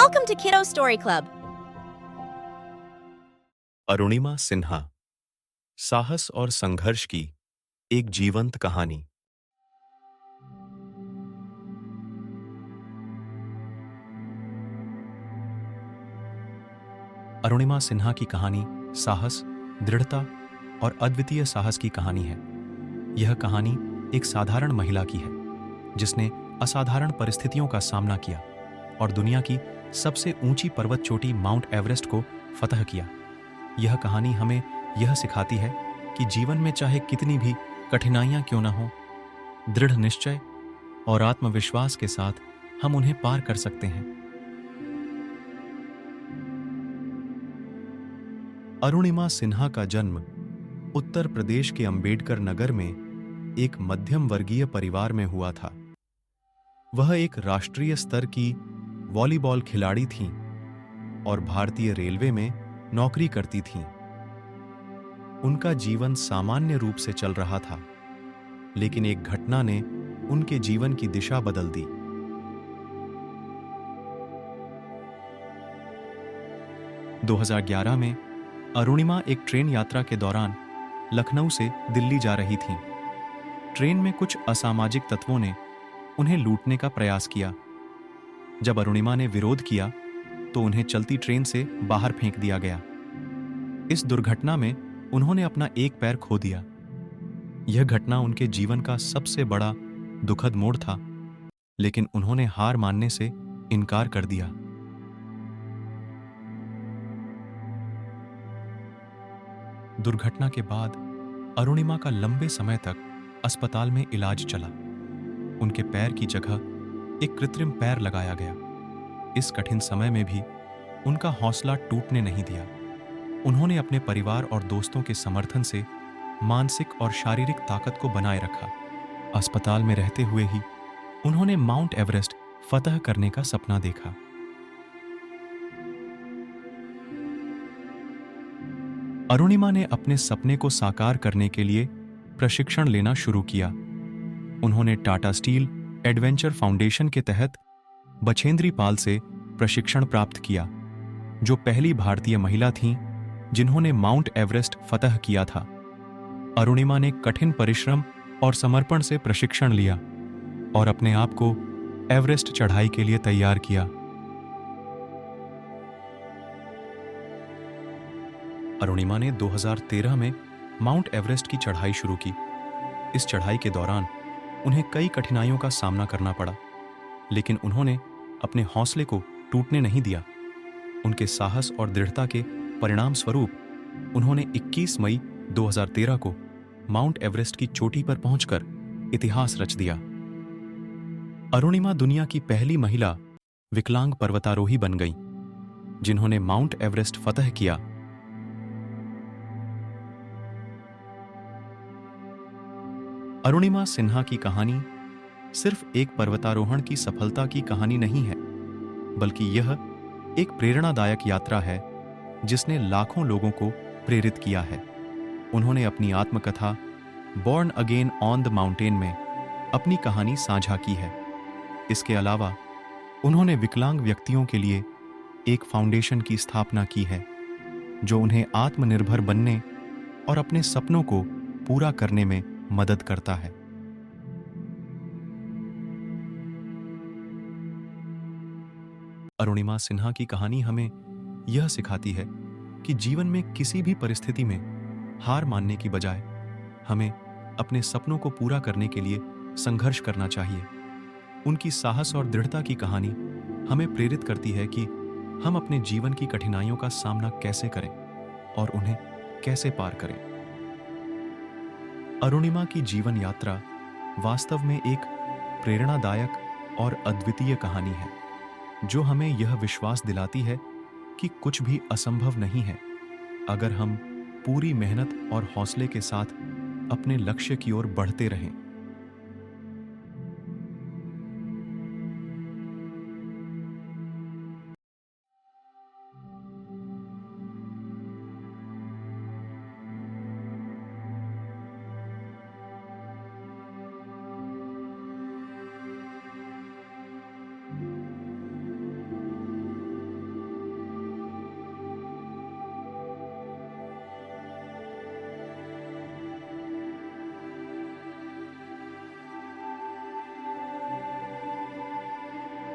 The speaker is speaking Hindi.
Welcome to Kiddo Story Club. Arunima Sinha, साहस और संघर्ष की एक जीवंत कहानी। अरुणिमा सिन्हा की कहानी साहस, दृढ़ता और अद्वितीय साहस की कहानी है। यह कहानी एक साधारण महिला की है जिसने असाधारण परिस्थितियों का सामना किया और दुनिया की सबसे ऊंची पर्वत चोटी माउंट एवरेस्ट को फतह किया। यह कहानी हमें यह सिखाती है कि जीवन में चाहे कितनी भी कठिनाइयां क्यों न हो, दृढ़ निश्चय और आत्मविश्वास के साथ हम उन्हें पार कर सकते हैं। अरुणिमा सिन्हा का जन्म उत्तर प्रदेश के अंबेडकर नगर में एक मध्यम वर्गीय परिवार में हुआ था। वह एक राष्ट्रीय स्तर की वॉलीबॉल खिलाड़ी थीं और भारतीय रेलवे में नौकरी करती थीं। उनका जीवन सामान्य रूप से चल रहा था, लेकिन एक घटना ने उनके जीवन की दिशा बदल दी। – 2011 में अरुणिमा एक ट्रेन यात्रा के दौरान लखनऊ से दिल्ली जा रही थीं। ट्रेन में कुछ असामाजिक तत्वों ने उन्हें लूटने का प्रयास किया। जब अरुणिमा ने विरोध किया तो उन्हें चलती ट्रेन से बाहर फेंक दिया गया। इस दुर्घटना में उन्होंने अपना एक पैर खो दिया। यह घटना उनके जीवन का सबसे बड़ा दुखद मोड़ था, लेकिन उन्होंने हार मानने से इनकार कर दिया। दुर्घटना के बाद अरुणिमा का लंबे समय तक अस्पताल में इलाज चला। उनके पैर की जगह एक कृत्रिम पैर लगाया गया। इस कठिन समय में भी उनका हौसला टूटने नहीं दिया। उन्होंने अपने परिवार और दोस्तों के समर्थन से मानसिक और शारीरिक ताकत को बनाए रखा। अस्पताल में रहते हुए ही उन्होंने माउंट एवरेस्ट फतह करने का सपना देखा। अरुणिमा ने अपने सपने को साकार करने के लिए प्रशिक्षण लेना शुरू किया। उन्होंने टाटा स्टील एडवेंचर फाउंडेशन के तहत बछेंद्री पाल से प्रशिक्षण प्राप्त किया, जो पहली भारतीय महिला थीं जिन्होंने माउंट एवरेस्ट फतह किया था। अरुणिमा ने कठिन परिश्रम और समर्पण से प्रशिक्षण लिया और अपने आप को एवरेस्ट चढ़ाई के लिए तैयार किया। अरुणिमा ने 2013 में माउंट एवरेस्ट की चढ़ाई शुरू की। इस चढ़ाई के दौरान उन्हें कई कठिनाइयों का सामना करना पड़ा, लेकिन उन्होंने अपने हौसले को टूटने नहीं दिया। उनके साहस और दृढ़ता के परिणाम स्वरूप उन्होंने 21 मई 2013 को माउंट एवरेस्ट की चोटी पर पहुंचकर इतिहास रच दिया। अरुणिमा दुनिया की पहली महिला विकलांग पर्वतारोही बन गईं, जिन्होंने माउंट एवरेस्ट फतह किया। अरुणिमा सिन्हा की कहानी सिर्फ एक पर्वतारोहण की सफलता की कहानी नहीं है, बल्कि यह एक प्रेरणादायक यात्रा है जिसने लाखों लोगों को प्रेरित किया है। उन्होंने अपनी आत्मकथा born again on the mountain में अपनी कहानी साझा की है। इसके अलावा उन्होंने विकलांग व्यक्तियों के लिए एक फाउंडेशन की स्थापना की है, जो उन्हें आत्मनिर्भर बनने और अपने सपनों को पूरा करने में मदद करता है। अरुणिमा सिन्हा की कहानी हमें यह सिखाती है कि जीवन में किसी भी परिस्थिति में हार मानने की बजाय हमें अपने सपनों को पूरा करने के लिए संघर्ष करना चाहिए। उनकी साहस और दृढ़ता की कहानी हमें प्रेरित करती है कि हम अपने जीवन की कठिनाइयों का सामना कैसे करें और उन्हें कैसे पार करें। अरुणिमा की जीवन यात्रा वास्तव में एक प्रेरणादायक और अद्वितीय कहानी है, जो हमें यह विश्वास दिलाती है कि कुछ भी असंभव नहीं है अगर हम पूरी मेहनत और हौसले के साथ अपने लक्ष्य की ओर बढ़ते रहें।